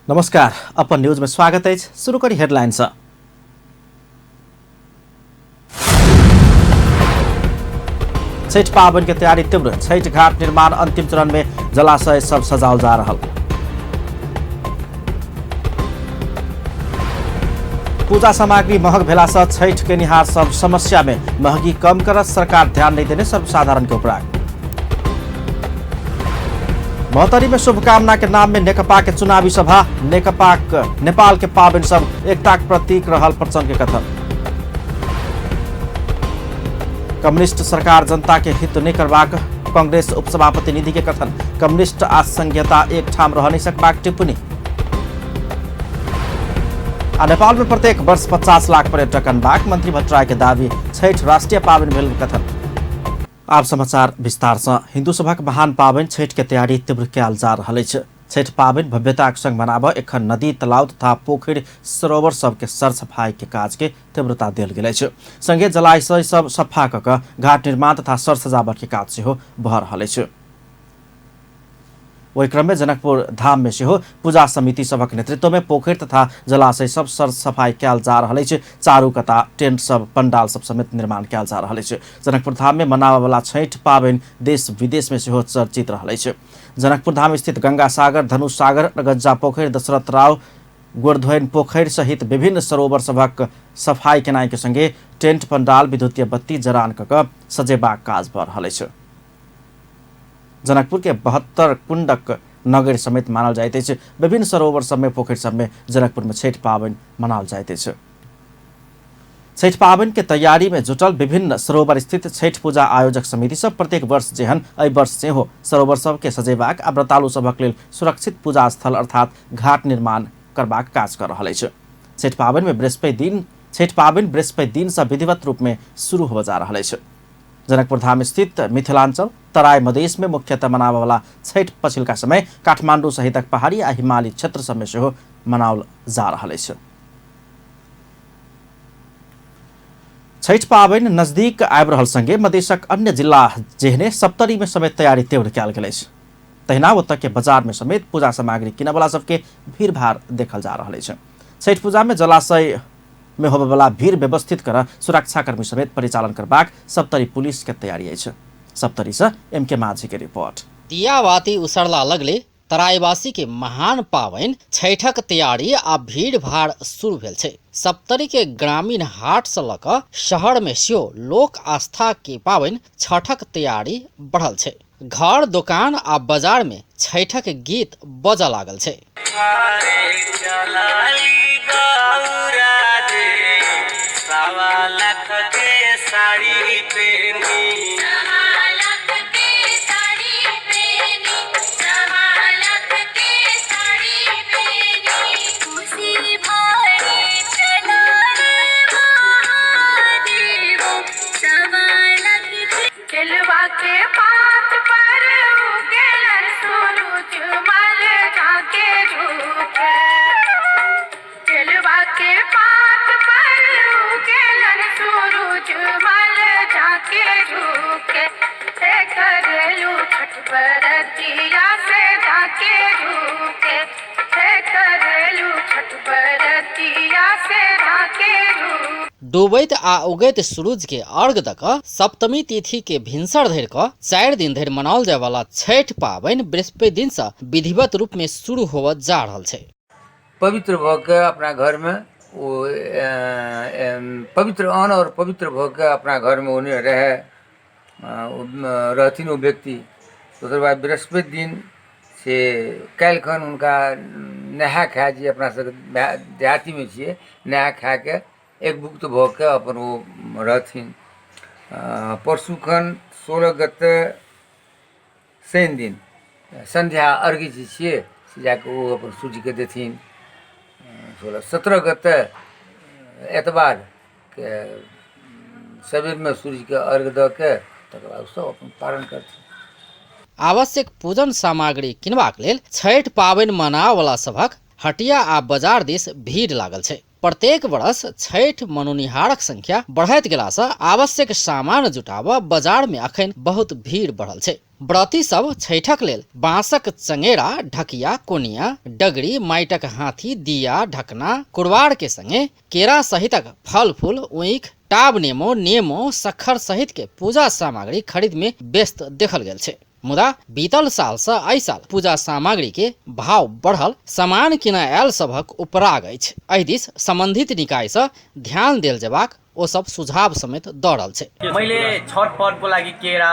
नमस्कार, अपन न्यूज में स्वागत है। शुरू करी हेडलाइंस। छठ पावन की तैयारी तीव्र, छठ घाट निर्माण अंतिम चरण में, जलाशय सब सजाओ जा रहा। पूजा सामग्री महंग भेला से छठ के निहार सब समस्या में, महंगी कम कर सरकार ध्यान नहीं देने सर्वसाधारण के उपराग। महोत्तरी में शुभकामना के नाम में नेकपा के चुनावी सभा, नेपाल के पावन सब एकता के प्रतीक रहल प्रचंड के कथन। कम्युनिस्ट सरकार जनता के हित नहीं करबाक, कांग्रेस उपसभापति निधि के कथन। कम्युनिस्ट आज संघीयता एक ठाम रह नहीं सकबाक टिप्पणी। नेपाल में प्रत्येक वर्ष 50 लाख पर्यटक अनबाक, मंत्री भट्टराय के दावी। छठ राष्ट्रीय पावन भेल कथन। आप समाचार विस्तार से। हिंदू सभा के महान पावन छठ के तैयारी तीव्र कयल जा रहल अछि। छठ पावन भव्यताक संग मनाबऽ एखन नदी, तालाब तथा पोखरि, सरोवर सबके सर सफाई के काज के तीव्रता देल गेल अछि। संगे जलाशय सब सफा कऽ कऽ घाट निर्माण तथा सर सजावट के काज सेहो भऽ रहल अछि। वही क्रम में जनकपुर धाम में सेहो पूजा समिति सबक नेतृत्व में पोखरि तथा जलाशय सब सर सफाई कयल जा रहल अछि। चारू कता टेंट सब, पंडाल सब समेत निर्माण कयल जा रहल अछि। जनकपुर धाम में मनाबऽ वाला छठ पावन देश विदेश में सेहो चर्चित रहल अछि। जनकपुर धाम स्थित गंगा सागर, धनुष सागर, गज्जा पोखरि, दशरथ राव, गोवर्धन पोखरि सहित विभिन्न सरोवर सबक सफाई केनाई के संगे टेंट, पंडाल, विद्युतीय बत्ती जरान कऽ कऽ सजेबाक काज भऽ रहल अछि। जनकपुर के 72 कुंडक नगर समेत मानल जाइत अछि। विभिन्न सरोवर सब में, पोखरि सब में जनकपुर में छठ पावन मनाल जाइत अछि। छठ पावन के तैयारी में जुटल विभिन्न सरोवर स्थित छठ पूजा आयोजक समिति सब प्रत्येक वर्ष जेहन एहि वर्ष सेहो सरोवर सब के सजेबाक आ व्रतालु सबक लेल सुरक्षित पूजा स्थल अर्थात घाट निर्माण करबाक काज कर रहल अछि। छठ पावन बृहस्पति दिन से विधिवत रूप में शुरू हो जा रहल अछि। जनकपुर धाम स्थित मिथिलांचल तराई मधेश में मुख्यतः मनाबऽ वाला छठ पछिलका समय काठमांडू सहितक पहाड़ी आ हिमालयी क्षेत्र सब में सेहो मनाओल जा रहल अछि। छठ पावन नजदीक आबि रहल संगे मधेशक अन्य जिला जेहने सप्तरी में समेत तैयारी तीव्र कयल गेल अछि। तहिना ओतऽ के बाजार में समेत पूजा सामग्री किनऽ वाला सबके भीड़ भाड़ देखल जा रहल अछि। छठ पूजा में जलाशय में होबे वाला भीड़ व्यवस्थित कर सुरक्षाकर्मी समेत परिचालन करबाक सप्तरी पुलिस के तैयारी अछि। सप्तरी से MK माझी के रिपोर्ट। दिया बाती उसरला लगले तराईवासी के महान पावन छठक तैयारी आ भीड़ भाड़ शुरू भेल छै। सप्तरी के ग्रामीण हाट से लऽ कऽ शहर में सेहो लोक आस्था के पावन छठक तैयारी बढ़ल छै। घर, दुकान आ बाजार में छठक गीत बजऽ लागल छै। डूबैत आ उगैत सूरज के अर्घ दऽ कऽ सप्तमी तिथि के भिनसर धरि कऽ 4 दिन धरि मनाओल जाय वाला छठ पावन बृहस्पति दिन से विधिवत रूप में शुरू होवऽ जा रहल छै। पवित्र भऽ के अपना घर में वो पवित्र अन्न और पवित्र भऽ के अपना घर में उन्हें रहथिन वो व्यक्ति। दोसर बात बृहस्पति दिन से काल्हि खन उनका नहा खा जे अपना सब देहाती में छियै, नहा खा के एक भुक्त भऽ के अपन वो रहथिन। परसू खन 16 गते शनि दिन संध्या अर्घ्य जे छियै से जाके वो अपन सूर्य के देथिन। 17 गते एतबार के सबेर में सूर्य के अर्घ्य दऽ के तकर बाद सब अपन पारण करथिन। आवश्यक पूजन सामग्री किनबाक लेल छठ पावन मनाबऽ वाला सभक हटिया आ बाजार दिस भीड़ लागल छै। प्रत्येक वर्ष छठ मनोनिहारक संख्या बढ़ैत गेला से आवश्यक सामान जुटाब बाजार में अखन बहुत भीड़ बढ़ल छै। व्रती सब छठक लेल बांसक चंगेरा, ढकिया, कोनिया, डगरी, माइटक हाथी, दिया, ढकना, कुरबार के संगे केरा सहितक फल फूल, ऊख, टाब नेमो, शक्कर सहित के पूजा सामग्री खरीद में व्यस्त देखल गेल छै। मुदा बीतल साल से एहि साल पूजा सामग्री के भाव बढ़ल, सामान किना आयल सभक उपराग अछि। एहि दिस संबंधित निकाय से ध्यान देल जेबाक ओ सब सुझाव समेत दऽ रहल छै। मैले छठ पर्वको लागि केरा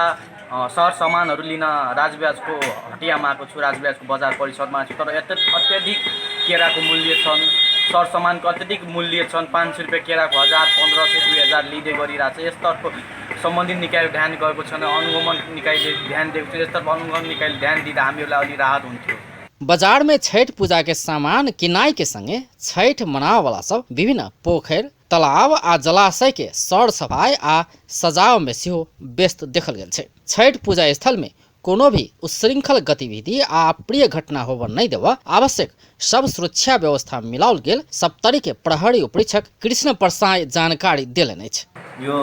सर सामानहरू लिन राजब्याजको हटियामा आएको छु, राजब्याजको बजार परिसरमा छु। तर अत्यधिक केराको मूल्य छन्, सर सामानको अत्यधिक मूल्य छन्। 500 रुपियाँ केराको 1000, 1500, 2000 लिँदै गरिरहेको छ। यसतर्फ सम्बन्धित निकायले ध्यान गएको छैन, अनुगमन निकायले ध्यान दिएको छ। यसतर्फ अनुगमन निकायले ध्यान दिँदा हामीहरूलाई अलि राहत हुन्थ्यो। बाजार में छठ पूजा के सामान किनाई के संगे छठ मनाव वाला सब विभिन्न पोखर, तालाब आ जलाशय के सर सफाई आ सजाव में सेहो व्यस्त देखल गेल छै। छठ पूजा स्थल में कोनो भी उच्छृंखल गतिविधि आ अप्रिय घटना होबऽ नहीं देबऽ आवश्यक सब सुरक्षा व्यवस्था मिलाओल गेल सप्तरी के प्रहरी उपरीक्षक कृष्ण प्रसाद जानकारी देलनि अछि। यो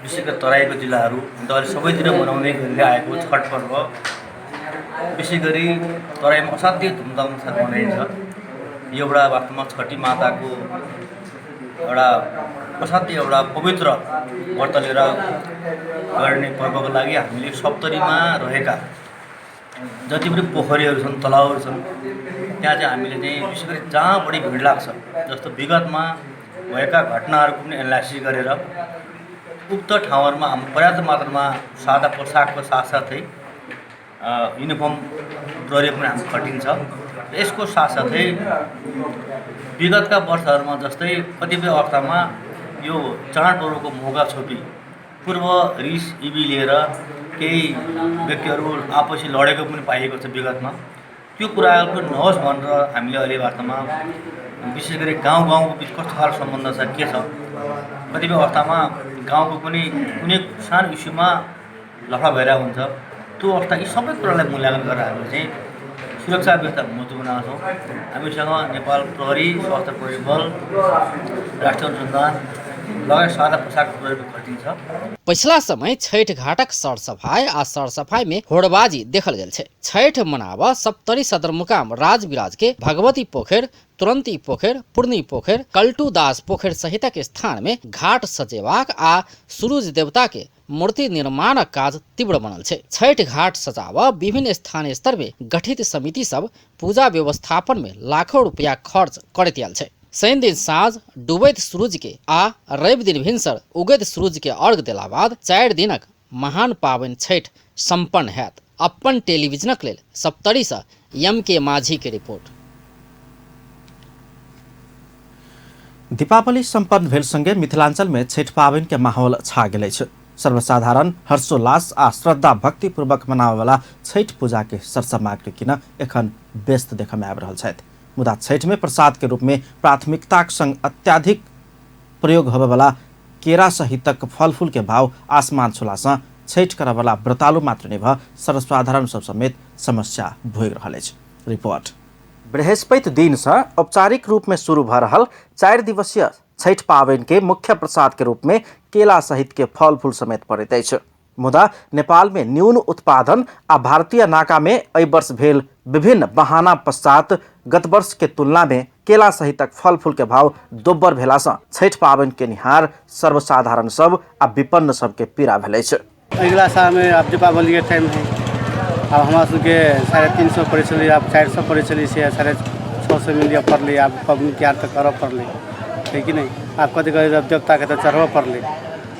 विशेष गरी तराईको जिल्लाहरू अहिले सबैतिर मनाउने गरी आएको छठ पर्व विशेष गरी तराईमा असाध्यै धुमधाम साथ मनाइन्छ। यो एउटा वास्तवमा छठी माताको एउटा असाध्यै एउटा पवित्र व्रत लिएर गर्ने पर्वको लागि हामीले सप्तरीमा रहेका जति पनि पोखरीहरू छन्, तलाउहरू छन्, त्यहाँ चाहिँ हामीले चाहिँ विशेष गरी जहाँ बढी भिड लाग्छ, जस्तो विगतमा भएका घटनाहरूको पनि एनालाइसिस गरेर उक्त ठाउँहरूमा हाम्रो पर्याप्त मात्रामा सादा पोसाकको साथसाथै युनिफर्म प्रयोग पनि हाम्रो खटिन्छ। यसको साथसाथै विगतका वर्षहरूमा जस्तै कतिपय अवस्थामा यो चाडपर्वको मौका छोपी पूर्व रिस इबी लिएर केही व्यक्तिहरू आपसी लडेको पनि पाइएको छ विगतमा। त्यो कुराहरू नहोस् भनेर हामीले अहिले वास्तवमा विशेष गरी गाउँको बिच कस्तो खालको सम्बन्ध छ, के छ, कतिपय अवस्थामा गाउँको पनि कुनै सानो इस्युमा लफडा भइरहेको हुन्छ। त्यो अवस्था यी सबै कुरालाई मूल्याङ्कन गरेर हामीले चाहिँ सुरक्षा व्यवस्था मजबुत बनाएको छौँ। हामीसँग नेपाल प्रहरी, सशस्त्र प्रहरी बल, राष्ट्रिय अनुसन्धान लगायत सादा पोसाक प्रयोग खटिन्छ। पिछला समय छठ घाटक सरसफाई आ सरसफाई में होड़बाजी देखल गेल छै। छठ मनाव सप्तरी सदरमुकाम राजविराज के भगवती पोखर, तुरंती पोखर, पूर्णी पोखर, कल्टूदास पोखर सहितक स्थान में घाट सजेबाक आ सूरज देवता के मूर्ति निर्माणक काज तीव्र बनल छै। छठ घाट सजाव विभिन्न स्थानीय स्तर में गठित समिति सब पूजा व्यवस्थापन में लाखों रुपया खर्च करैत आयल छै। शनि दिन साँझ डूबैत सूरज के आ रवि दिन भिनसर उगैत सूरज के अर्घ देला बाद 4 दिनक महान पावनि छठ संपन्न हैत। अप्पन टेलीविजनक लेल सप्तरी से M.K. माझी के रिपोर्ट। दीपावली संपन्न भेल संगे मिथिलांचल में छठ पावनि के माहौल छा गेल अछि। सर्वसाधारण हर्षोल्लास आ श्रद्धा भक्ति पूर्वक मनावे वाला छठ पूजा के सरसामग्री किन एखन व्यस्त देखय में आबि रहल छथि। मुदा छठ में प्रसाद के रूप में प्राथमिकताक संग अत्याधिक प्रयोग होबे वाला केरा सहितक फल फूल के भाव आसमान छुला से छठ करय वाला व्रतालु मात्र नै भ सर्वसाधारण सब समेत समस्या भोगि रहल अछि। रिपोर्ट। बृहस्पति दिन से औपचारिक रूप में शुरू भ रहल 4 दिवसीय छठ पावनि के मुख्य प्रसाद के रूप में केला सहित के फल फूल समेत पड़ैत अछि। मुदा नेपाल में न्यून उत्पादन आ भारतीय नाका में एहि वर्ष भेल विभिन्न बहाना पश्चात गत वर्ष के तुलना में केला सहितक फल फूल के भाव दोब्बर भेला से छठ पावनि के निहार सर्वसाधारण सब आ विपन्न सब के पीड़ा भेल अछि। अगला साल में अब दीपावली के टाइम है, अब हमारा सबके 350 पड़े चली, अब 400 पड़े चली से 650 मिलिया पड़ले। अब पबनी त्यार तो करब पड़ले है कि नहीं। अब कथी कहे देवता के तो चढ़ब पड़ले।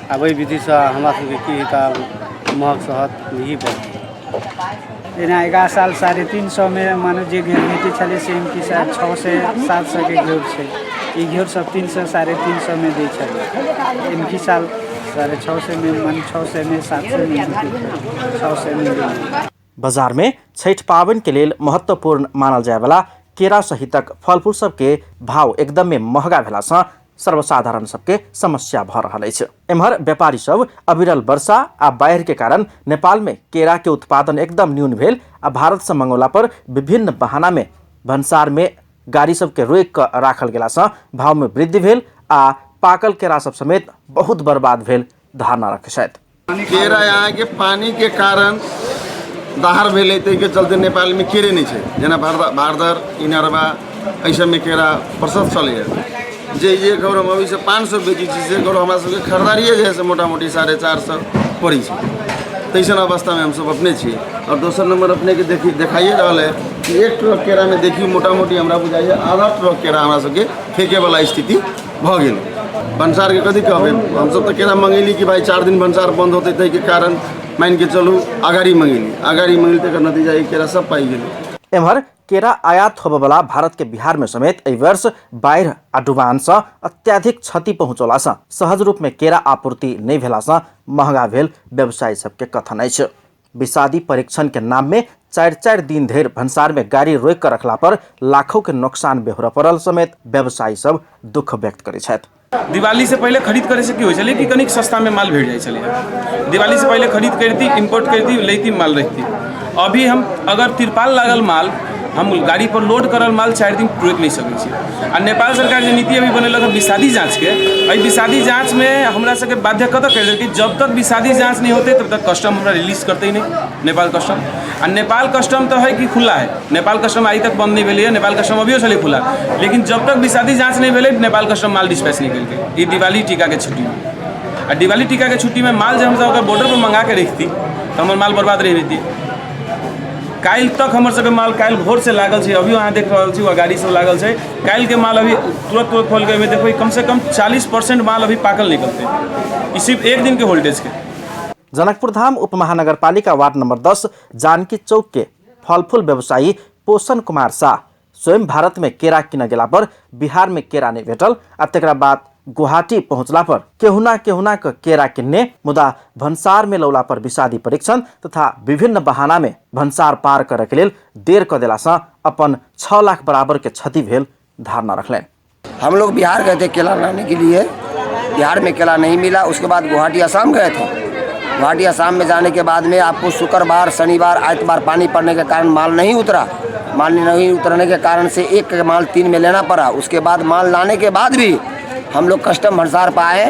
अब वही विधि से हमारा सबके की महक सहत यही पड़े। जेना 11 साल 350 में मानो जे घेर भेटे छले से इनकी शायद 600 से 700 के घेर छै। ई घेर सब 300 350 में दै छले। इनकी साल 650 में मन 600 में 700 में 600 में। बाजार में छठ पावनि के लेल महत्वपूर्ण मानल जाय वाला केरा सहितक फल फूल सब के भाव एकदम में महंगा भेला से सर्वसाधारण सबके समस्या भ रहल अछि। एम्हर व्यापारी सब अविरल वर्षा आ बाढ़ि के कारण नेपाल में केरा के उत्पादन एकदम न्यून भेल आ भारत से मंगौला पर विभिन्न बहाना में भन्सार में गाड़ी सबके रोक कऽ राखल गेलासँ भाव में वृद्धि भेल आ पाकल केरा सब समेत बहुत बर्बाद भेल धारणा रखे छथि। केरा यहाँ के पानी के कारण दहार भेलै ताहिके चलते नेपाल में केरे नहीं है। जेना भारदर इनरवा ऐसा में केरा प्रसव चलैए जे घर हम अभी से 500 बेची से घर हमारा सबके खरीदारिए जे है मोटा मोटी 450 पड़ी है। तैसन अवस्था में हम सब अपने छी। और दोसर नंबर अपने के देखाइए रहा है कि 1 ट्रक केरा में देखिए मोटा मोटी हमरा बुझाइए आधा ट्रक केरा हमरा सबके फेंके वाला स्थिति भ गेल। भंसार के कथी कहबे हम सब तो केरा मंगेली कि भाई 4 दिन भंसार बंद होते ताहि के कारण मान के चलू अगाड़ी मंगेली तक नतीजा केरा सब पाई गेल। एम्हर केरा आयात होबवला भारत के बिहार में समेत एहि वर्ष बाढ़ि आ डुबान से अत्याधिक क्षति पहुँचौला से सहज रूप में केरा आपूर्ति नहीं भेला से महंगा भेल व्यवसायी सबके कथन अछि। विषादी परीक्षण के नाम में 4-4 दिन धरि भंसार में गाड़ी रोक कर रखला पर लाखों के नुकसान बेहोर पड़ल समेत व्यवसायी सब दुख व्यक्त करै छथि। दिवाली से पहले खरीद करे से की होइ छलै कि कनिक सस्ता में माल भेट जाइ छलै। दिवाली से पहले खरीद करती, इम्पोर्ट करती, लेती माल रखती। अभी हम अगर तिरपाल लागल माल हम गाड़ी पर लोड करल माल 4 दिन रोक नहीं सकै छी। आ नेपाल सरकार जो नीति अभी बनेलक है विषादी जाँच के, एहि विषादी जाँच में हमरा सबके बाध्य कतऽ कर देलकै जब तक विषादी जाँच नहीं होते तब तक कस्टम हमरा रिलीज करते ही नहीं नेपाल कस्टम। आ नेपाल कस्टम तो है कि खुला है, नेपाल कस्टम आई तक बंद नहीं भेलै है, नेपाल कस्टम अभियो छलै खुला, लेकिन जब तक विषादी जाँच नहीं भेलै नेपाल कस्टम माल डिस्पैच नहीं केलकै। ई दिवाली टीका के छुट्टी में आ दिवाली टीका के छुट्टी में माल जब हम बॉर्डर पर मंगा के रखती तो हमार माल बर्बाद रह जेती। काल तक हमर सबके माल काल भोर से लागल है, अभी अहाँ देख रहा छी गाड़ी सब लागल है। काल के माल अभी तुरंत खोल के देखो कम से कम 40% माल अभी पाकल निकलते, सिर्फ 1 दिन के होल्टेज के। जनकपुर धाम उप महानगरपालिका वार्ड नंबर 10 जानकी चौक के फलफूल व्यवसायी पोषण कुमार शाह स्वयं भारत में केरा किन गेला पर बिहार में केरा नहीं भेटल आ तकरा बाद गुवाहाटी पहुंचला पर केहुना के केरा किन्ने मुदा भंसार में लौला पर विषादी परीक्षण तथा विभिन्न बहाना में भंसार पार करे के लेल देर कर देला से अपन 6 लाख बराबर के क्षति भेल धारणा रखलें। हम लोग बिहार गए थे केला लाने के लिए, बिहार में केला नहीं मिला। उसके बाद गुवाहाटी असम गए थे। गुवाहाटी असम में जाने के बाद में आपको शुक्रवार शनिवार आइतवार पानी पड़ने के कारण माल नहीं उतरा। माल नहीं उतरने के कारण से एक माल 3 में लेना पड़ा। उसके बाद माल लाने के बाद भी हम लोग कस्टम भंसार पाए।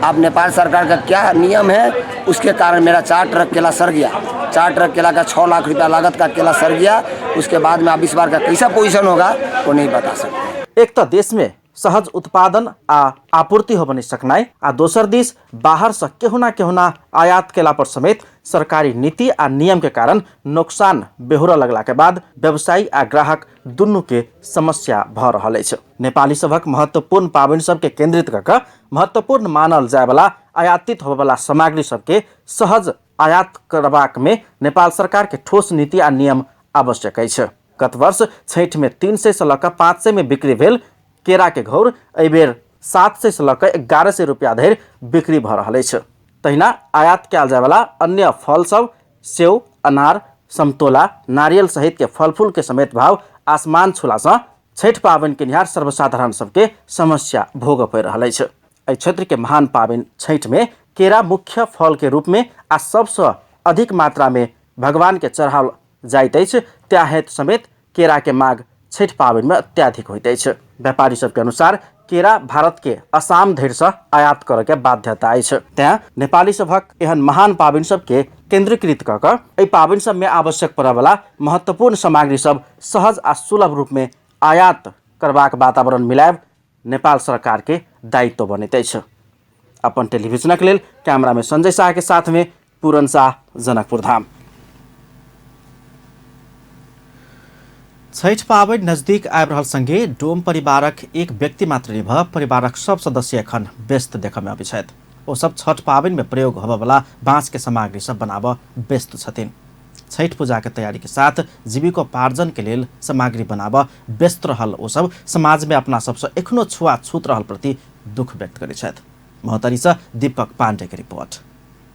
अब नेपाल सरकार का क्या नियम है उसके कारण मेरा 4 ट्रक केला सर गया। 4 ट्रक केला का 6 लाख रुपया लागत का केला सर गया। उसके बाद में अब इस बार का कैसा पोजीशन होगा वो नहीं बता सकते। एक तो देश में सहज उत्पादन आ आपूर्ति हो बनी सकनाई आ दोसर दिस बाहर से केहुना आयात केला पर समेत सरकारी नीति आ नियम के कारण नुकसान बेहोर लगला के बाद व्यवसायी आ ग्राहक दुनू के समस्या भ रहल अछि। नेपाली सभक महत्वपूर्ण पाबनि सबके केंद्रित कऽ महत्वपूर्ण मानल जाय वाला आयातित होबे वाला सामग्री सबके सहज आयात करबाक में नेपाल सरकार के ठोस नीति आ नियम आवश्यक अछि। गत वर्ष छैठ में 300 से लऽ कऽ 500 में बिक्री भेल केरा के घौर एहि बेर 700 से लऽ कऽ 1100 रुपया धरि बिक्री भऽ रहल अछि। तहिना आयात कयल जाय वाला अन्य फल सब सेव, अनार, समतोला, नारियल सहित के फल फूल के समेत भाव आसमान छूला से छठ पाबनि के निहार सर्वसाधारण सबके समस्या भोग पड़ि रहल अछि। एहि क्षेत्र के महान पाबनि छठ में केरा मुख्य फल के रूप में आ सबसे अधिक मात्रा में भगवान के चढ़ाओल जाइत अछि। त्या हेतु समेत केरा के मांग छठ पाबनि में अत्याधिक होइत अछि। व्यापारी सबके अनुसार केरा भारत के असम धरि से आयात करे के बाध्यता अछि। तें नेपाली सभक एहन महान पाबनि सबके केंद्रीकृत कऽ कऽ एहि पाबनि सब में आवश्यक पड़य वाला महत्वपूर्ण सामग्री सब सहज आ सुलभ रूप में आयात करबाक वातावरण मिलायब नेपाल सरकार के दायित्व बनैत अछि। अपन टेलीविजनक लेल कैमरा में संजय शाह के साथ में पूरन शाह, जनकपुर धाम। छठ पाबनि नजदीक आबि रहल संगे डोम परिवारक एक व्यक्ति मात्र नहि भऽ परिवारक सब सदस्य एखन व्यस्त देखऽ में अबै छथि। ओ सब छठ पाबनि में प्रयोग होबय वाला बाँस के सामग्री सब बनाबऽ व्यस्त छथिन। छठ पूजा के तैयारी के साथ जीविकोपार्जन के लेल सामग्री बनाबऽ व्यस्त रहल ओ सब समाज में अपना सबसे एखनो छुआछूत रहल प्रति दुख व्यक्त करै छथि। महोत्तरी से दीपक पांडे के रिपोर्ट।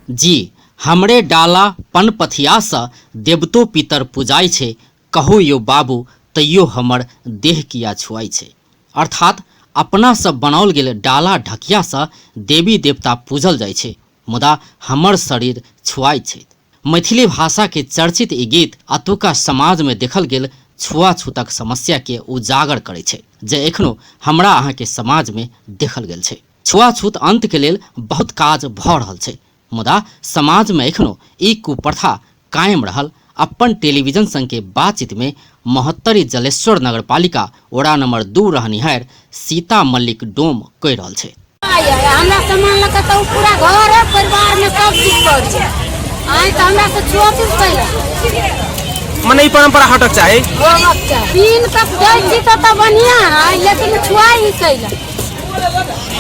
जी हमरे डाला पन पथिया से देवतो पितर पूजाय छै, कहू यो बाबू तैयो हमर देह किया छुआई छै। अर्थात अपना सब बनाओल गेल डाला ढकिया से देवी देवता पूजल जाइ छै, मुदा हमर शरीर छुआई छै। मैथिली भाषा के चर्चित ई गीत अतुका समाज में देखल गेल छुआछूतक समस्या के उजागर करे छे जे एखनो हमरा अहाँ के समाज में देखल गेल छे। छुआछूत अंत के लेल बहुत काज भ रहल छे, मुदा समाज में एखनो ई कुप्रथा कायम रहल। अपन टेलीविजन संग के बातचीत में महत्तरी जलेश्वर नगरपालिका वड़ा नंबर 2 रहनिहार सीता मल्लिक डोम कह रहल छे। हमरा सामान लगा तो पूरा घर है, परिवार में सब चीज कर छै। आइ त हमरा से छुआछूत कैला मने ई परंपरा हटक चाहे दिन तक जाय छी त बढ़िया है, लेकिन छुआ ही कैला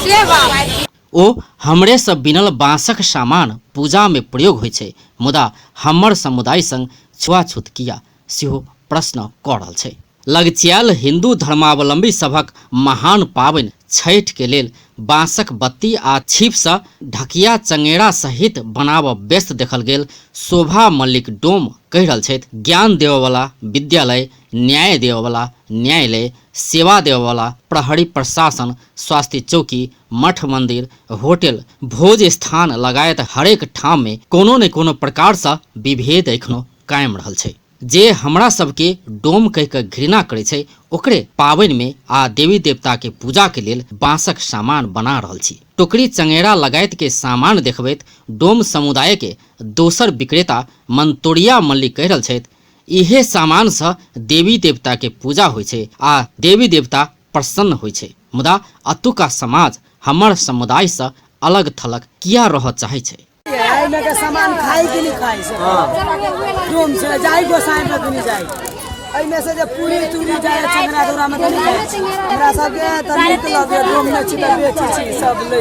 से बात। ओ हमरे सब बिनल बांसक सामान पूजा में प्रयोग होइ छै, मुदा हमर समुदाय संग छुआछूत किया सेहो प्रश्न क रहल छै। लगचियाल हिंदू धर्मावलंबी सभक महान पाबनि छठि के लेल बांसक बत्ती आ छिप से ढकिया चंगेरा सहित बनाब व्यस्त देखल गेल शोभा मल्लिक डोम कह रहल छथि ज्ञान देववाला विद्यालय, न्याय देववाला न्यायालय, सेवा देववाला प्रहरी प्रशासन, स्वास्थ्य चौकी, मठ मंदिर, होटल, भोज स्थान लगायत हरेक ठाम में कोनो न कोनो प्रकार से विभेद एखनो कायम रहल छै। जे हमरा सबके डोम कह के घृणा करे छै ओकरे पावनि में आ देवी देवता के पूजा के लेल बांसक सामान बना रहल छी। टोकरी चंगेरा लगायत के सामान देखबैत डोम समुदाय के दोसर विक्रेता मंतोड़िया मल्लिक कह रहल छथि इहे सामान से देवी देवता के पूजा होइ छै आ देवी देवता प्रसन्न होइ छै, मुदा अतुका समाज हमर समुदाय से अलग थलग किया रह चाहे छै। में के सामान खाई कि नहीं खाई से डोम से जाई गोसाई में नहीं जाई, एमे से जे पूरी चूरी जाए चंगरा दौरा में नहीं जाए। हमरा सब के तनिक लगे डोम में चिता बेची छी सब ले।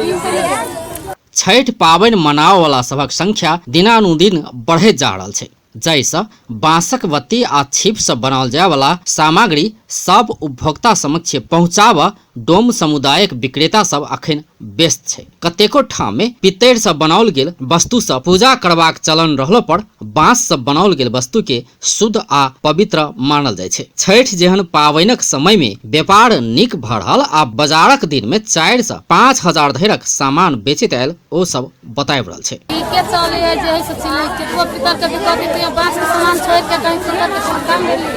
छठ पावनि मनाव वाला सबक संख्या दिनानुदिन बढ़े जा रहल छै, जैसे बांसक बत्ती आ छिप से बनाल जाय वाला सामग्री सब उपभोक्ता समक्ष पहुँचाब डोम समुदायक विक्रेता सब अखन व्यस्त छै। कतेको ठाम में पित्तर से बनाओल गेल वस्तु से पूजा करबाक चलन रहलो पर बांस से बनाओल गेल वस्तु के शुद्ध आ पवित्र मानल जाय छै। छठ जेहन पावनिक समय में व्यापार नीक भ रहल आ बाजारक दिन में 4 से 5 हजार धरिक सामान बेचैत आयल ओ सब बताबि रहल छै। के चले है जे से चले केतो पितर के बिकते तो बांस के सामान छोड़ के कहीं सुंदर के काम मिली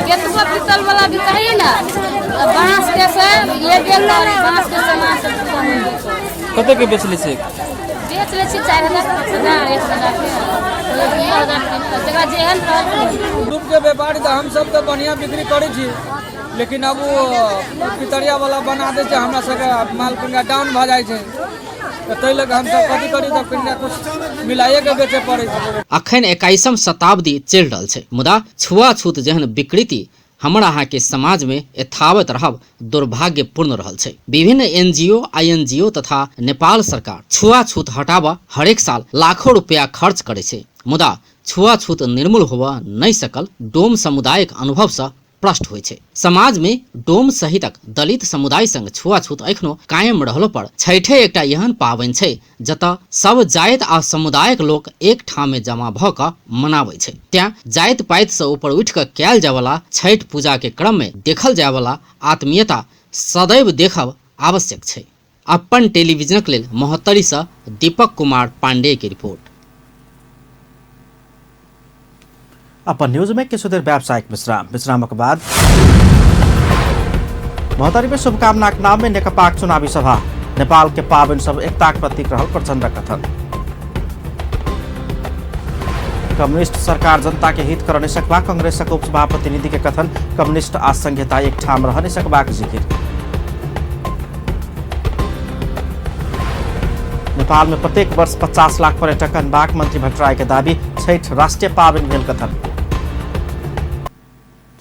केतो पितल वाला बिकाई ना बांस के से ये गेल बांस के सामान सब कते के बेचले छै? बेच ले छी 4000 5000 1000 जगह जेहन ग्रुप के व्यापारी तो हम सब तो बढ़िया बिक्री करे छी, लेकिन अब वो पितरिया वाला बना दे छै हमरा सब माल कनिया डाउन भ जाय छै, तै लग हम सब कथि करी त कनिया कुछ मिलाए के बेचे पड़े छै। अखन 21वीं शताब्दी चल रहल छै, मुदा छुआछूत जेहन विकृति हमरा अहाँ के समाज में यथावत रहब दुर्भाग्यपूर्ण रहल छै। विभिन्न एनजीओ, आईएनजीओ तथा नेपाल सरकार छुआछूत हटाबा हरेक साल लाखों रुपया खर्च करे छै, मुदा छुआछूत निर्मूल होबा नहीं सकल डोम समुदायक अनुभव से प्रष्ट होइ छै। समाज में डोम सहितक दलित समुदाय संग छुआछूत एखनो कायम रहलो पर छठे एकटा एहन पावनि छै जतऽ सब जाति आ समुदायक लोक एक ठाम में जमा भ क मनाबै छै। त्या जाति पाति से ऊपर उठ क कैल जाय वाला छठ पूजा के क्रम में देखल जाय वाला आत्मीयता सदैव देखब आवश्यक छै। अपन टेलीविजनक लेल मोहत्तरी से दीपक कुमार पांडे की रिपोर्ट। अपन न्यूज में किछु देर व्यावसायिक विश्रामक बाद मोहतरी में शुभकामना के नाम में नेकपा चुनावी सभा, नेपाल के पावन सब एकता प्रतीक रहल प्रचंड कथन। कम्युनिस्ट सरकार जनता के हित कर नहीं सकबा, कांग्रेस उपसभापति निधि के कथन। कम्युनिस्ट आ संहिता एक ठाम रह नहीं सकबा के जिकिर। नेपाल में प्रत्येक वर्ष 50 लाख पर्यटक अनबाक, मंत्री भट्टराय के दावी। छठ राष्ट्रीय पावन भेल कथन।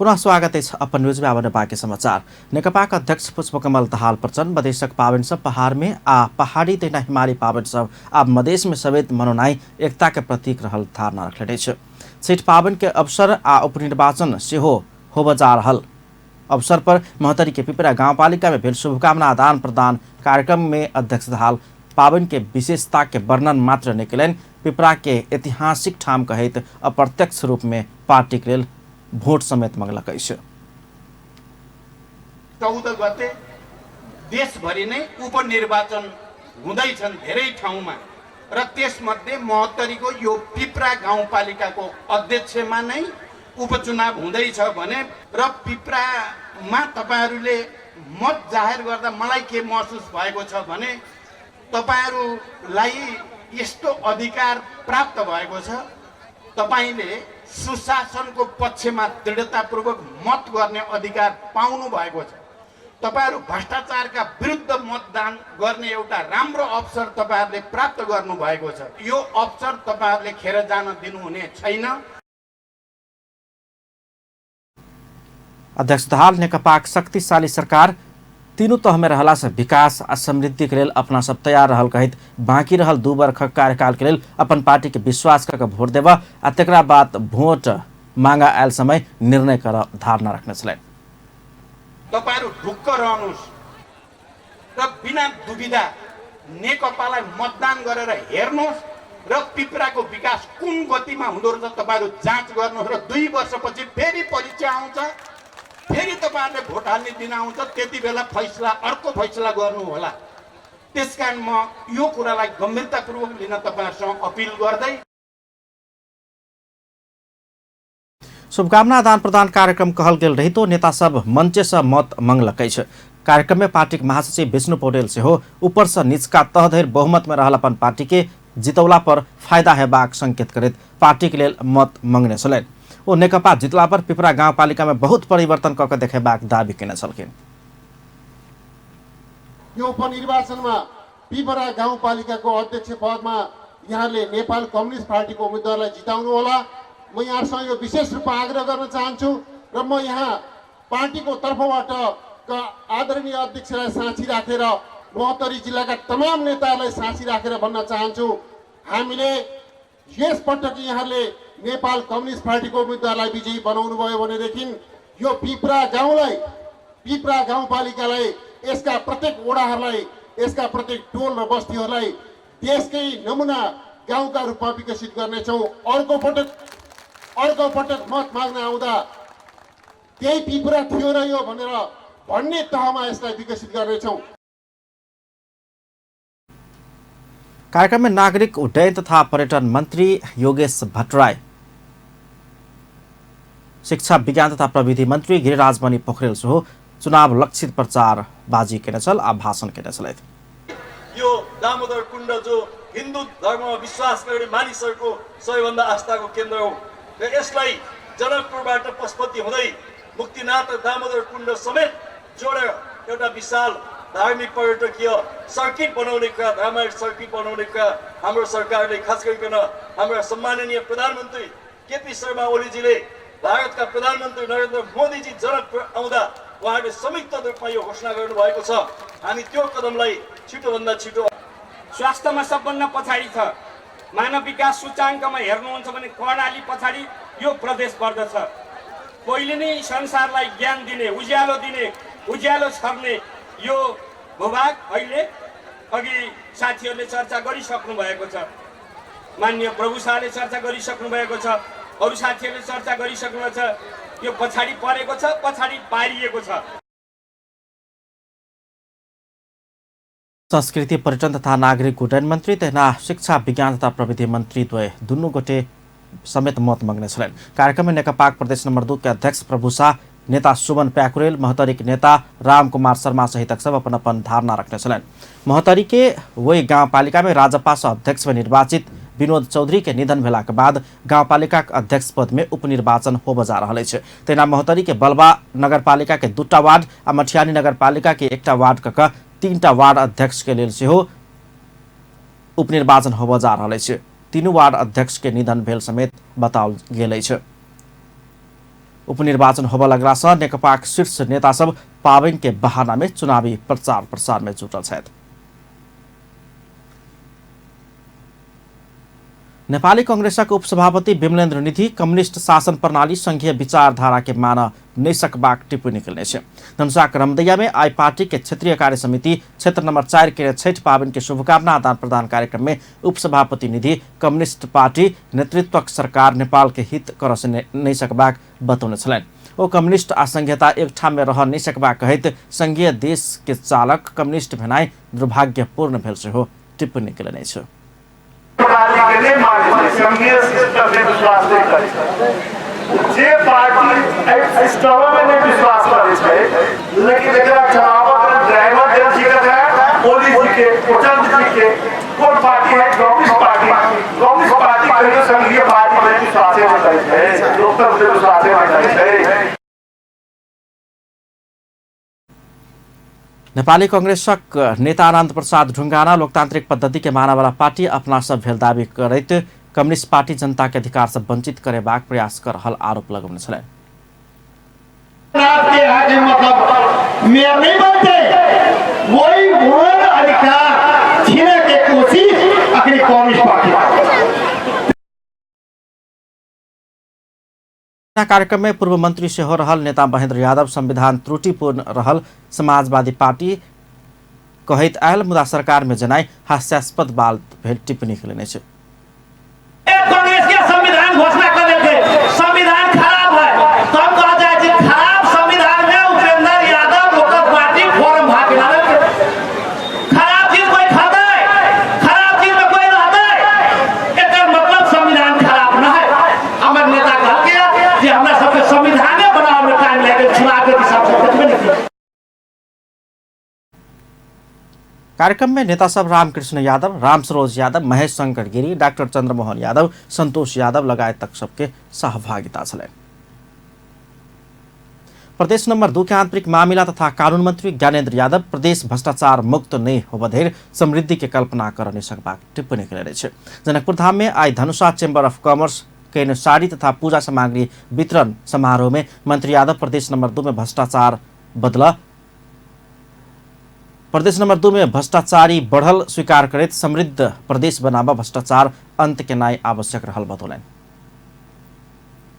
पुनः स्वागत है अपन न्यूज में। अब नेपाल समाचार। नेकपा अध्यक्ष पुष्पकमल दाहाल प्रचंड मधेशक पावन सब पहाड़ में आ पहाड़ी तहिना हिमाली पावन सब अब मधेश में समेत मनोनाई एकता के प्रतीक रहल धारणा रखले छ। छठ पावन के अवसर आ उपनिर्वाचन सेहो होब जा रहल अवसर पर मोहतरी के पिपरा गाउँपालिका में भेल शुभकामना आदान प्रदान कार्यक्रम में अध्यक्ष दाहाल पावन के विशेषता के वर्णन मात्र नहीं कलन, पिपरा के ऐतिहासिक ठाम कहत अप्रत्यक्ष रूप में पार्टी के लेल भोट समेत मंगलक। 14 गते देशभरि नै उपनिर्वाचन हुँदैछन् धेरै ठाउँमा र त्यसमध्ये मोहत्तरीको यो पिपरा गाउँपालिकाको अध्यक्षमा नै उपचुनाव हुँदैछ भने र पिप्रामा तपाईँहरूले मत जाहेर गर्दा मलाई के महसुस भएको छ भने तपाईँहरूलाई यस्तो अधिकार प्राप्त भएको छ, तपाईँले सुशासनको पक्षमा दृढतापूर्वक मत गर्ने अधिकार पाउनु भएको छ। तपाईँहरू भ्रष्टाचारका विरुद्ध मतदान गर्ने एउटा राम्रो अवसर तपाईँहरूले प्राप्त गर्नुभएको छ। यो अवसर तपाईँहरूले खेर जान दिनुहुने छैन। अध्यक्ष दाहाल नेकपा शक्तिशाली सरकार तीनों तह में रहला से विकास आ समृद्धि के लेल अपना सब तैयार रहल कहित बाकी रहल 2 वर्ष कार्यकाल के लेल अपन पार्टी के विश्वास करके वोट देवा आ तेकरा बाद वोट मांगा आयल समय निर्णय कर धारणा रखने छले। तपाईहरु ढुक्क रहनुस् र बिना दुविधा नेकपालाई मतदान गरेर हेर्नुस् र पिप्राको विकास कुन गतिमा हुँदो रहेछ तपाईहरु जाँच गर्नुस् र 2 वर्षपछि फेरि परिचय आउँछ, फेरि तपाईहरुले भोट हाल्ने दिन आउँछ, त्यति बेला फैसला अर्को फैसला गर्नु होला। त्यसकारण म यो कुरालाई गम्भीरतापूर्वक लिन तपाईहरुसँग अपिल गर्दै शुभकामना आदान प्रदान कार्यक्रम कहल गेल रही तो नेता सब मंचे से मत मंगलकै छ। कार्यक्रम में पार्टी महासचिव विष्णु पौडेल से हो ऊपर से नीचका तह धरि बहुमत में रहल अपन पार्टी के जितौला पर फायदा हेबाक संकेत करैत पार्टी के लेल मत मंगने छलैन। ओ नेकपा जितला पर पिपरा गाउँपालिका में बहुत परिवर्तन कऽ देखेबाक दाबी केने छलखिन। यो उपनिर्वाचनमा पिपरा गाउँपालिकाको अध्यक्ष पदमा यहाँले नेपाल कम्युनिस्ट पार्टीको उम्मेदवारलाई जिताउनु होला। म यहाँसँग यो विशेष रूपमा आग्रह गर्न चाहन्छु र म यहाँ पार्टीको तर्फबाट आदरणीय अध्यक्षलाई साँची राखेर महोत्तरी जिल्लाका तमाम नेताहरूलाई साँची राखेर भन्न चाहन्छु, हामीले यस पटक यहाँले नेपाल कम्युनिस्ट पार्टीको उम्मेदवारलाई विजयी बनाउनु भयो भनेदेखि यो पिपरा गाउँपालिकालाई, यसका प्रत्येक वडाहरूलाई, यसका प्रत्येक टोल र बस्तीहरूलाई देशकै नमुना गाउँका रूपमा विकसित गर्नेछौँ। अर्को पटक मत माग्न आउँदा त्यही पिपरा थियो र यो भनेर भन्ने तहमा यसलाई विकसित गर्नेछौँ। कार्यक्रम में नागरिक उड्डयन तथा पर्यटन मंत्री योगेश भट्टराई, शिक्षा विज्ञान तथा प्रविधि मंत्री गिरिराज मणि पोखरेल सह चुनाव लक्षित प्रचार बाजी केने छल आ भाषण केने छल। यो दामोदर कुण्ड जो हिन्दू धर्ममा विश्वास गर्ने मानिसहरूको सबैभन्दा आस्थाको केन्द्र हो र यसलाई जनकपुरबाट पशुपति हुँदै मुक्तिनाथ र दामोदर कुण्ड समेत जोडेर एउटा विशाल धार्मिक पर्यटकीय सर्किट बनाउने कुरा, धार्मिक सर्किट बनाउने कुरा हाम्रो सरकारले खास गरिकन हाम्रा सम्माननीय प्रधानमन्त्री केपी शर्मा ओलीजीले भारतका प्रधानमन्त्री नरेन्द्र मोदीजी जनकपुर आउँदा उहाँले संयुक्त रूपमा यो घोषणा गर्नुभएको छ। हामी त्यो कदमलाई छिटोभन्दा छिटो, स्वास्थ्यमा सबभन्दा पछाडि छ, मानव विकास सूचाङ्कमा हेर्नुहुन्छ भने कर्णाली पछाडि यो प्रदेश पर्दछ। पहिले नै संसारलाई ज्ञान दिने, उज्यालो दिने, उज्यालो छर्ने यो भूभाग अहिले अघि साथीहरूले चर्चा गरिसक्नु भएको छ। माननीय प्रभु शाहले चर्चा गरिसक्नु भएको छ, अरू साथीहरूले चर्चा गरिसक्नु भएको छ। यो पछाडि परेको छ, पछाडि पारिएको छ। संस्कृति पर्यटन तथा नागरिक उड्डयन मंत्री तथा शिक्षा विज्ञान तथा प्रविधि मंत्री द्वय दुनू गोटे समेत मत मांगने छलैन। कार्यक्रम में नेकपा प्रदेश नंबर 2 के अध्यक्ष प्रभु शाह, नेता सुमन प्याकुरेल, महोत्तरी के नेता रामकुमार शर्मा सहित सब अपन अपन धारणा रखने छलैन। महोत्तरी के वही गाउँपालिका में राजपा अध्यक्ष में निर्वाचित विनोद चौधरी के निधन भेला के बाद गाउँपालिका के अध्यक्ष पद में उपनिर्वाचन होब जा रहा है। तेना महोत्तरी के बलवा नगरपालिका के 2टा वार्ड आ मठियानी नगरपालिका के 1टा वार्ड कऽ 3टा वार्ड अध्यक्ष के लेल सेहो उपनिर्वाचन होब जा रहा है। तीनों वार्ड अध्यक्ष के निधन भेल समेत बताओल गेल छै। उपनिर्वाचन होब लगला से नेकपा शीर्ष नेता सब पाबनि के बहाना में चुनावी प्रचार प्रसार में जुटल छथि। नेपाली कांग्रेसका उपसभापति विमलेन्द्र निधि कम्युनिस्ट शासन प्रणाली संघीय विचारधारा के मान नै सकबाक टिप्पणी केलने छे। धनुषाक रमदैया में आई पार्टी के क्षेत्रीय कार्य समिति क्षेत्र नंबर 4 के छठ पाबन के शुभकामना आदान प्रदान कार्यक्रम में उपसभापति निधि कम्युनिस्ट पार्टी नेतृत्वक सरकार नेपाल के हित कर नै सकबाक बतौने छलैन। ओ कम्युनिस्ट आ संघीयता एक ठाम में रह नै सकबाक कहैत संघीय देश के चालक कम्युनिस्ट भेनाई दुर्भाग्यपूर्ण भेल सेहो टिप्पणी केलने छ। संघीय सिस्टम में विश्वास नहीं करे जे पार्टी सिस्टम में नहीं विश्वास करे छे लेकिन एकरा चलावत ड्राइवर जन जी के मोदी जी के प्रचंड जी के कोन पार्टी है कांग्रेस पार्टी कहीं संघीय पार्टी में विश्वास नहीं करे छे लोकतंत्र में विश्वास नहीं करे छे। नेपाली कांग्रेसक नेता अनन्त प्रसाद ढुङ्गाना लोकतान्त्रिक पद्धति के मानवाला पार्टी अपना सब भेल दावी करैत कम्युनिस्ट पार्टी जनता के अधिकार से वंचित करेबाक प्रयास कर रहल आरोप लगौने छलैन। के आगे मतलब मेयर नहीं बनते, वही वोट अधिकार छीने के कोशिश अपनी कम्युनिस्ट पार्टी कार्यक्रम में पूर्व मंत्री से हो रहल नेता महेन्द्र यादव संविधान त्रुटिपूर्ण रहल समाजवादी पार्टी कहैत आयल मुदा सरकार में जनाई हास्यास्पद बात भेल टिप्पणी केलनि छै। कांग्रेस के संविधान घोषणा कर देते, संविधान खराब है तो हम कहा जाए कि खराब संविधान में उपेंद्र यादव लोकत पार्टी फॉर्म भाग खराब चीज कोई खाता है, खराब चीज में कोई रहता है, इसका मतलब संविधान खराब न है। हमारे नेता कहते कि हमरा सबके संविधान बनावे में टाइम लगे चुनाव के हिसाब से कार्यक्रम में नेता सब रामकृष्ण यादव, राम सरोज यादव, महेश शंकर गिरी, डाक्टर चंद्रमोहन यादव, संतोष यादव लगायत तक सबके सहभागिता छलैन। प्रदेश नंबर 2 के आंतरिक मामला तथा कानून मंत्री ज्ञानेन्द्र यादव प्रदेश भ्रष्टाचार मुक्त नहीं होबधेर समृद्धि के कल्पना कर नहीं सकबाक टिप्पणी केलनि छै। जनकपुर धाम में आई धनुषा चेम्बर ऑफ कॉमर्स के साड़ी तथा पूजा सामग्री वितरण समारोह में मंत्री यादव प्रदेश नंबर 2 में भ्रष्टाचारी बढ़ल स्वीकार करैत समृद्ध प्रदेश बनाबा भ्रष्टाचार अंत के नाई आवश्यक रहल बतौलनि।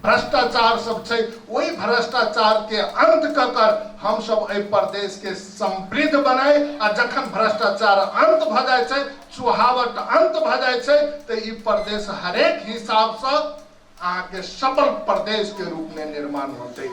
भ्रष्टाचार सब छै, वही भ्रष्टाचार के अंत कर हम सब एहि प्रदेश के समृद्ध बनाए आ जखन भ्रष्टाचार अंत भ जाय छै, चुहावट अंत भ जाय छै तो ई प्रदेश हरेक हिसाब से आगे सबल प्रदेश के रूप में निर्माण होते।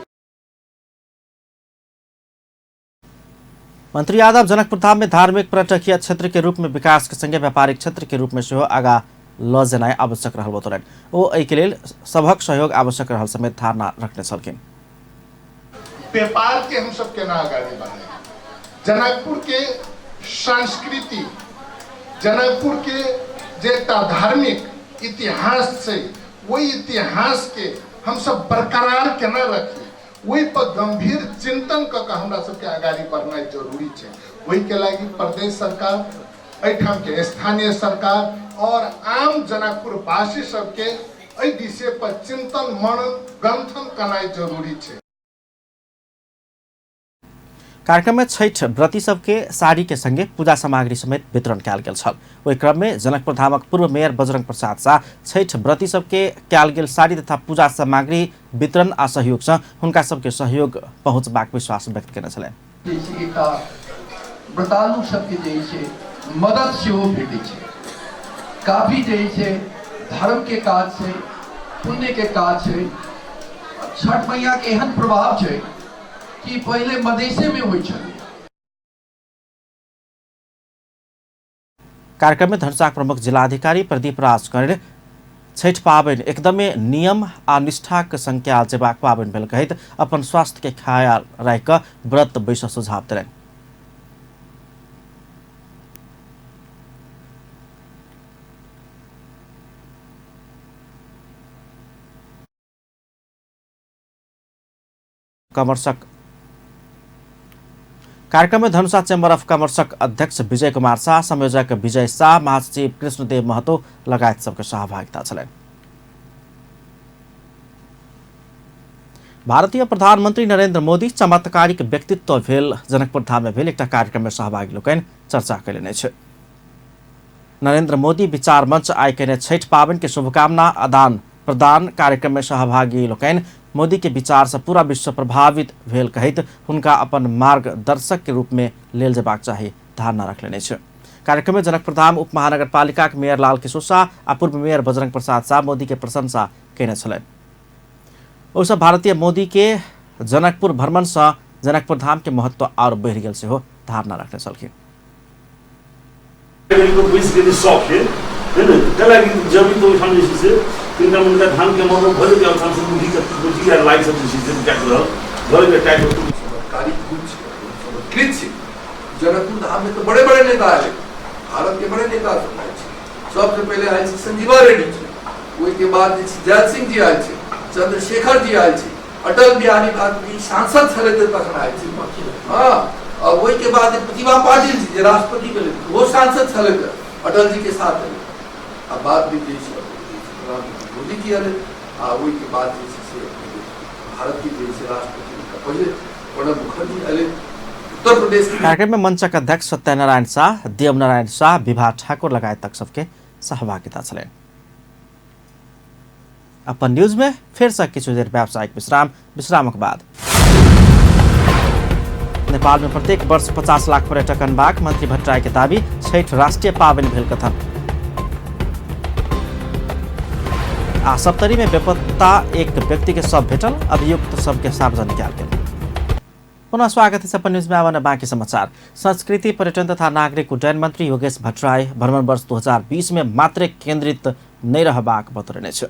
मंत्री यादव जनकपुर धाम में धार्मिक पर्यटकीय क्षेत्र के रूप में विकास के संगे व्यापारिक क्षेत्र के रूप में सेहो आगा ल जेनाइ आवश्यक रहल बतौलनि। ओ एहि के लेल सभक सहयोग आवश्यक रहल समेत धारणा रखने छलखिन। व्यापार के हम सब केना आगाड़ी बढ़े, जनकपुर के संस्कृति, जनकपुर के जे धार्मिक इतिहास छै, वही इतिहास के हम सब बरकरार केना रखी, वही पर गंभीर चिंतन कर हमरा सबके आगाड़ी बढ़ना जरूरी है। वही के लगी प्रदेश सरकार, एठाम के स्थानीय सरकार और आम जनकपुर वासी सबके एहि विषय पर चिंतन मनन गंथन करना जरूरी है। कार्यक्रम में छठ व्रती सबके साड़ी के संगे पूजा सामग्री समेत वितरण कयल गेल छल। ओहि क्रम में जनकपुर धामक पूर्व मेयर बजरंग प्रसाद शाह छठ व्रती सबके कयल गेल साड़ी तथा पूजा सामग्री वितरण आ सहयोग से हुनका सबके सहयोग पहुंचबाक विश्वास व्यक्त केने छलनि। व्रतालु सबके जे छै मदद सेहो भेटै छै, काफी जे छै धर्म के काज छै, पुण्य के काज छै। छठ मैया के एहन प्रभाव छै कि पहले मदेशे में होइ छलै। कार्यक्रम में धनुषाक प्रमुख जिलाधिकारी प्रदीप राज कर्ण छठ पाबनि एकदमै नियम आ निष्ठाक संख्या जेबाक पाबनि भेल कहैत अपन स्वास्थ्य के ख्याल राखि कऽ व्रत बैस सुझाव देलनि। कार्यक्रम में धनुषा चेम्बर ऑफ कॉमर्सक अध्यक्ष विजय कुमार शाह, संयोजक विजय शाह, महासचिव कृष्णदेव महतो लगायत सबके सहभागिता छलनि। भारतीय प्रधानमंत्री नरेंद्र मोदी चमत्कारिक व्यक्तित्व भेल जनकपुर धाम में भेल एकटा कार्यक्रम में सहभागी लोकनि चर्चा कयलनि अछि। नरेंद्र मोदी विचार मंच आइ केने छठ पाबनि के शुभकामना आदान प्रदान कार्यक्रम में सहभागी लोकनि मोदी के विचार से पूरा विश्व प्रभावित भेल कहैत हुनका अपन मार्गदर्शक के रूप में लेल जेबाक चाही धारणा रखलनि छै। कार्यक्रम में जनकपुर धाम उप महानगरपालिका के मेयर लाल किशोर शाह आ पूर्व मेयर बजरंग प्रसाद शाह मोदी के प्रशंसा केने छलनि। ओ सब भारतीय मोदी के जनकपुर भ्रमण से जनकपुर धाम के महत्व और बढ़ि गेल सेहो धारणा रखने छलखिन। त्यसका लागि जमिन तो उठाउने से तिनका मुन्टा धान के मर्नु भयो त्यो सांसद मुखी का लाइसेंस सिस्टम ट्रैक्टर घर के ट्रैक्टर सरकारी कुछ कृत से जनकपुर धाम में तो बड़े बड़े नेता आए, भारत के बड़े नेता सब आए। सबसे पहले आए संजीवा रेड्डी जी, वही के बाद जय सिंह जी आए, चंद्रशेखर जी आए, अटल बिहारी वाजपेयी सांसद छले तखन आए। हाँ, और वही के बाद प्रतिभा पाटिल जी राष्ट्रपति बने, वो सांसद छले अटल जी के साथ है। अब बात भी मोदी जी आए, वही के बाद भारत की राष्ट्रपति पहले प्रणब मुखर्जी आए। उत्तर प्रदेश कार्यक्रम में मंचका अध्यक्ष सत्यनारायण शाह, देवनारायण शाह, विभा ठाकुर लगायत तक सबके सहभागिता छले। अपन न्यूज में फिर से किछु देर व्यावसायिक विश्रामक बाद। नेपाल में प्रत्येक वर्ष 50 लाख पर्यटक अनबाक, मंत्री भट्टराई के दावी, छैठ राष्ट्रीय पावनि भेल कथन। आ सप्तरी में बेपत्ता एक व्यक्ति के शव भेटल, अभियुक्त सबके सार्वजनिक कयल गेल। पुनः स्वागत है अपन न्यूज में। आने बाँकी समाचार। संस्कृति, पर्यटन तथा नागरिक उड्डयन मंत्री योगेश भट्टराई भ्रमण वर्ष 2020 में मात्र केन्द्रित नहीं रहबाक बतौने छ।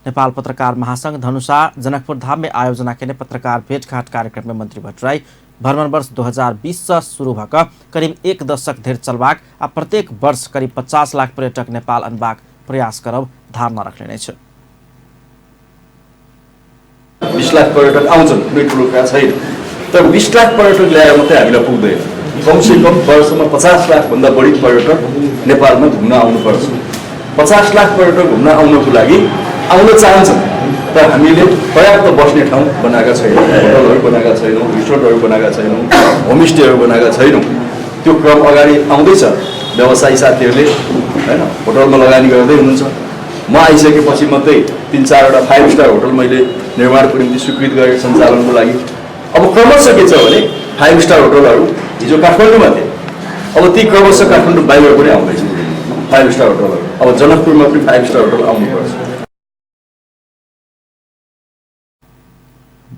नेपाल पत्रकार महासंघ धनुषा जनकपुर धाम में आयोजना केने पत्रकार भेटघाट कार्यक्रम में मंत्री भट्टराई भ्रमण वर्ष 2020 से शुरू भक करीब एक दशक धरि चलबाक आ प्रत्येक वर्ष करीब 50 लाख पर्यटक नेपाल अनबाक प्रयास करब धारणा रखने छ। 20 लाख पर्यटक आउँछन्, कुनै ठुलो कुरा छैन। तर 20 लाख पर्यटक ल्याएर मात्रै हामीलाई पुग्दैन। कमसे कम वर्षमा 50 लाख भन्दा बढी पर्यटक नेपालमा घुम्न आउनुपर्छ। 50 लाख पर्यटक घुम्न आउनको लागि आउन चाहन्छन्, तर हामीले पर्याप्त बस्ने ठाउँ बनाएका छैनौँ, होटलहरू बनाएका छैनौँ, रिसोर्टहरू बनाएका छैनौँ, होमस्टेहरू बनाएका छैनौँ। त्यो क्रम अगाडि आउँदैछ। व्यवसायी साथीहरूले हैन होटलमा लगानी गर्दै हुनुहुन्छ। म आइसकेपछि मात्रै 3-4वटा 5 स्टार होटल मैले निर्माणको निम्ति स्वीकृत गरेँ सञ्चालनको लागि। अब क्रमशः के छ भने 5 स्टार होटलहरू हिजो काठमाडौँमा थिए, अब ती क्रमशः काठमाडौँ बाहिर पनि आउँदैछ 5 स्टार होटलहरू। अब जनकपुरमा पनि 5 स्टार होटल आउनुपर्छ।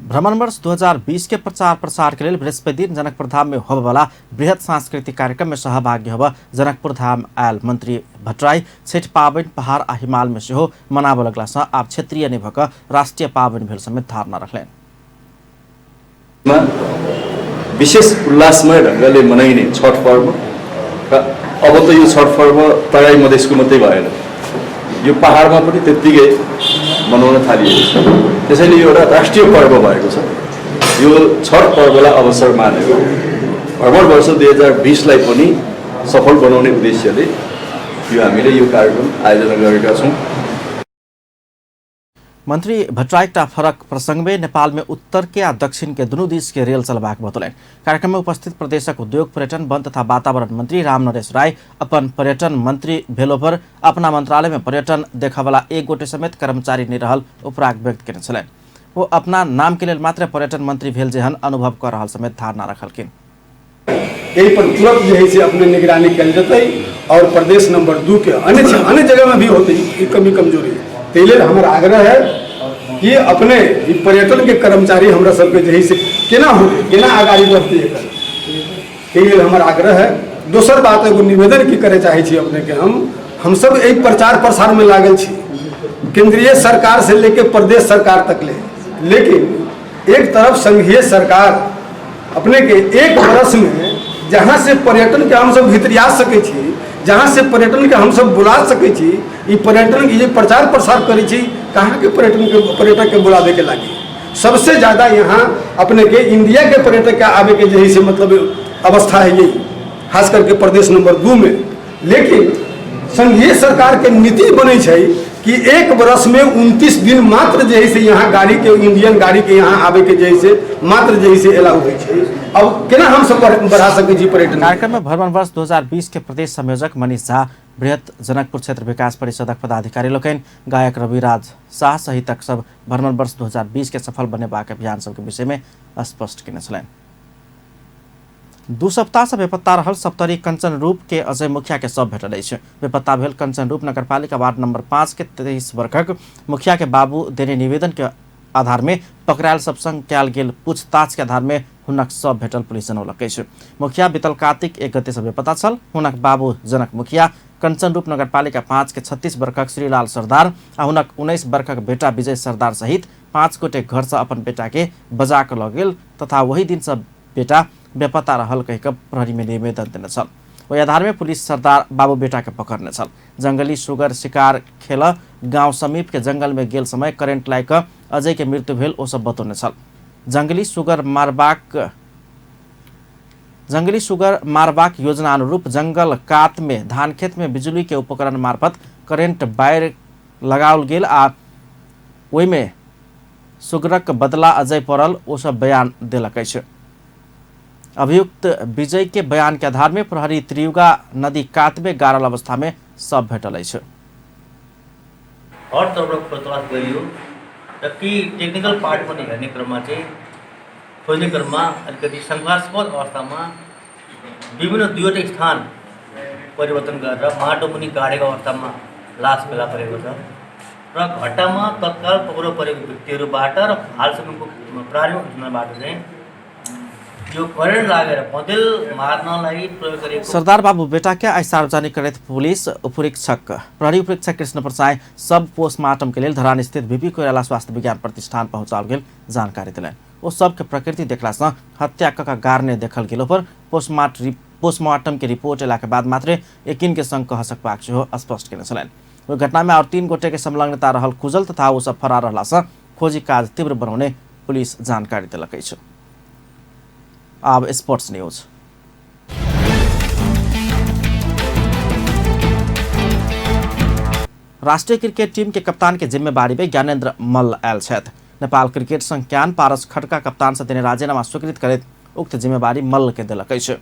भ्रमण वर्ष 2020 के प्रचार प्रसार के लिए बृहस्पति दिन जनकपुर धाम में होने वाला बृहत सांस्कृतिक कार्यक्रम में सहभागी होब जनकपुर धाम आयल मंत्री भट्टराई छैठ पावनि पहाड़ आ हिमाल में सेहो मनाब लगला से आप क्षेत्रीय नै भक राष्ट्रीय पावनि भेल समेत धारणा रखलेन। विशेष उल्लासमय ढंगले मनाइने छठ पर्व अब त यो छठ पर्व तराई मधेसको मात्रै भएन, यो पहाडमा पनि त्यतिकै मनाउन थालिएको छ। त्यसैले यो एउटा राष्ट्रिय पर्व भएको छ। यो छठ पर्वलाई अवसर मानेर भ्रमण वर्ष 2020 लाई पनि सफल बनाउने उद्देश्यले यो हामीले यो कार्यक्रम आयोजना गरेका छौँ। मंत्री भट्टराई का फरक प्रसंग में नेपाल में उत्तर के आ दक्षिण के दुनू दिश के रेल चलबाक बतौलन। कार्यक्रम में उपस्थित प्रदेशक उद्योग, पर्यटन, वन तथा वातावरण मंत्री रामनरेश राय अपन पर्यटन मंत्री भेलोभर अपना मंत्रालय में पर्यटन देखावाला एक गोटे समेत कर्मचारी नहीं रहल उपराग व्यक्त करने छलन। वो अपना नाम के लिए मात्र पर्यटन मंत्री भेल जेहन अनुभव कर रहा समेत धारणा रखलकिन। यही पर तुरंत जो है अपने निगरानी कल जतई और प्रदेश नंबर 2 के अन्य जगह में भी होती कमी कमजोरी। तेले हमारा आग्रह है कि अपने पर्यटन के कर्मचारी हमरा सबके जही से केना हो केना आगाड़ी बढ़ती है हमारा आग्रह है। दोसर बात एगो निवेदन की करे चाहे छी अपने के हम सब एक प्रचार प्रसार में लागल छी, केंद्रीय सरकार से लेके प्रदेश सरकार तक लेकिन एक तरफ संघीय सरकार अपने के एक वर्ष में जहाँ से पर्यटन के हम सब भितरिया सके छी, जहाँ से पर्यटन के हम सब बुला सके छी, ये पर्यटन के प्रचार प्रसार करे छी, कहाँ के पर्यटक के बुलावे के लागी सबसे ज़्यादा यहाँ अपने के इंडिया के पर्यटक के आवे के जही से मतलब अवस्था है यही, खास करके प्रदेश नंबर 2 में। लेकिन संघीय सरकार के नीति बने छै कि एक वर्ष में 29 दिन मात्र जैसे यहाँ गाड़ी के इंडियन गाड़ी के यहाँ आवे के जैसे मात्र जैसे अलाउ हो छै। अब केना हम सब बढ़ा सके जी पर्यटन। कार्यक्रम में भ्रमण वर्ष 2020 के प्रदेश संयोजक मनीष झा, बृहत जनकपुर क्षेत्र विकास परिषदक पदाधिकारी लोकन, गायक रविराज शाह सहित सब भ्रमण वर्ष 2020 के सफल बनेबाक अभियान सबके विषय में स्पष्ट केने छलनि। 2 सप्ताह से बेपत्ता रहल सप्तरी कंचन रूप के अजय मुखिया के शव भेटल अछि। बेपत्ता भेल कंचन रूप नगरपालिका वार्ड नंबर 5 के 23 वर्षक मुखिया के बाबू देने निवेदन के आधार में पकड़ायल सब संग कयल गेल पूछताछ के आधार में हुनक शव भेटल पुलिस जनौलक अछि। मुखिया बीतल कार्तिक 1 गते से बेपत्ता छल। हुनक बाबू जनक मुखिया कंचनरूप नगरपालिका 5 के 36 वर्षक श्रीलाल सरदार आ हुनक 19 वर्षक बेटा विजय सरदार सहित 5 गोटे घर से अपन बेटा के बजा कर लऽ गेल तथा वही दिन से बेटा बेपत्ता रहल कहि कऽ प्रहरी में निवेदन देने छल। ओहि आधार में पुलिस सरदार बाबू बेटा के पकड़ने छल। जंगली सुगर शिकार खेल गांव समीप के जंगल में गेल समय करेंट लाग कऽ अजय के मृत्यु भेल ओ सब बतौने छल। जंगली सुगर मारबाक योजना अनुरूप जंगल कात में धान खेत में बिजुली के उपकरण मार्फत करेंट वायर लगाओल गेल आ ओहि में सुगरक बदला अजय पड़ल ओ सब बयान देलक अछि। अभियुक्त विजय के बयान के आधार में प्रहरी त्रियुगा नदी कात में गाड़ल अवस्था में सब भेटल अछि। हर तर्फबाट खोजतलास गरियो र ती टेक्निकल पार्ट पनि हेर्ने क्रममा चाहिँ खोज्ने क्रममा अलिकति शङ्कास्पद अवस्थामा विभिन्न 2वटा स्थान परिवर्तन गरेर माटो पनि गाडेको अवस्थामा लास फेला परेको छ र घटनामा तत्काल पक्राउ परेको व्यक्तिहरूबाट र हालसम्मको प्रारम्भिक सूचनाबाट चाहिँ यो करेन्ट लागेर पँदेल मार्नलाई प्रयोग गरेको। सरदार बाबू बेटा के आज सार्वजनिक करैत पुलिस प्रहरी उपरीक्षक कृष्ण प्रसाद सब पोस्टमार्टम के लिए धरान स्थित बीपी कोइराला स्वास्थ्य विज्ञान प्रतिष्ठान पहुंचाओल गेल जानकारी दिलन। ओ सब के प्रकृति देखला से हत्या कऽ गारने देखल गेलो पर पोस्टमार्टम के रिपोर्ट अयला के बाद मात्र यकीन के संग कह सकबाक सेहो स्पष्ट केने छलनि। ओहि घटना में और 3 गोटे के संलग्नता रहल खुजल तथा ओ सब फरार रहला से खोजी काज तीव्र बनाउने पुलिस जानकारी देलक अछि। अब स्पोर्ट्स न्यूज। राष्ट्रीय क्रिकेट टीम के कप्तान के जिम्मेवारी में ज्ञानेन्द्र मल्ल आयल छथि। नेपाल क्रिकेट संघ क्यान पारस खड्का कप्तान से देने राजीनामा स्वीकृत करैत उक्त जिम्मेवारी मल्ल के देलक अछि।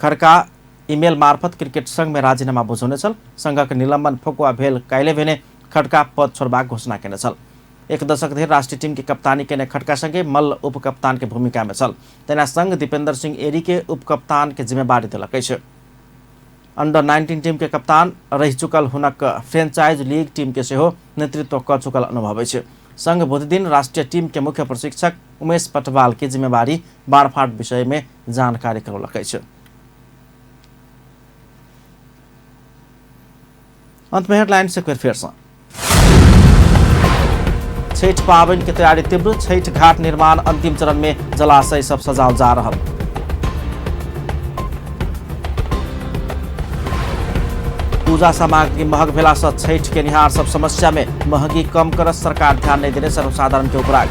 खड्का ईमेल मार्फत क्रिकेट संघ में राजीनामा बुझौने छल। संघक निलंबन फकुआ भेल काल्हि भेने खड्का पद छोड़बाक घोषणा केने छल। 1 दशक धरि राष्ट्रीय टीम की कप्तानी केने खड्का संगे मल्ल उप कप्तान के भूमिका में छल। तेना संघ दीपेंद्र सिंह एरी के उप कप्तान के जिम्मेवारी देलक अछि। अंडर 19 टीम के कप्तान रहि चुकल हुनक फ्रेंचाइज लीग टीम के सेहो नेतृत्व कऽ चुकल अनुभव अछि। संघ बुध दिन राष्ट्रीय टीम के मुख्य प्रशिक्षक उमेश पटवाल की जिम्मेवारी बाड़फाट विषय में जानकारी करौलक अछि। अंत में हेडलाइंस एक बार फिर से। छठ पावनि की तैयारी तीव्र, छठ घाट निर्माण अंतिम चरण में, जलाशय सब सजाओ जा रहा। पूजा सामग्री महग भेला से छठ के निहार सब समस्या में, महंगी कम कर सरकार ध्यान नहीं देने सर्वसाधारण के उपराग।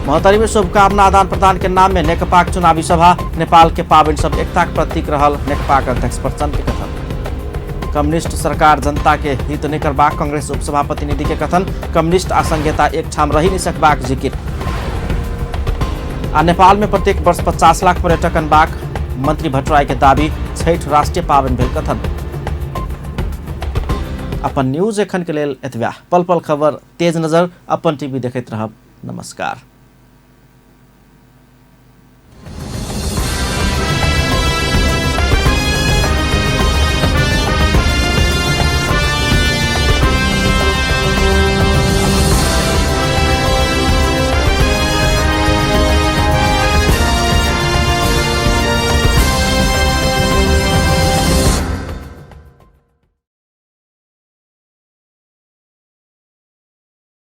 महोत्तरी में शुभकामना आदान प्रदान के नाम में नेकपा चुनावी सभा, नेपाल के पावनि सब एकता के प्रतीक रहल, नेकपा के अध्यक्ष प्रचंड के कथन। कम्युनिस्ट सरकार जनता के हित नहीं करबाक, कांग्रेस उपसभापति निधि के कथन। कम्युनिस्ट आ संघीयता एक ठाम रही नहीं सकबाक जिकिर। आ नेपाल में प्रत्येक वर्ष 50 लाख पर्यटक अनबाक, मंत्री भट्टराई के दाबी। छठ राष्ट्रीय पावनि भेल कथन। अपन न्यूज एखन के लेल एतबा। पल पल खबर, तेज नजर, अपन टीवी देखैत रहब। नमस्कार।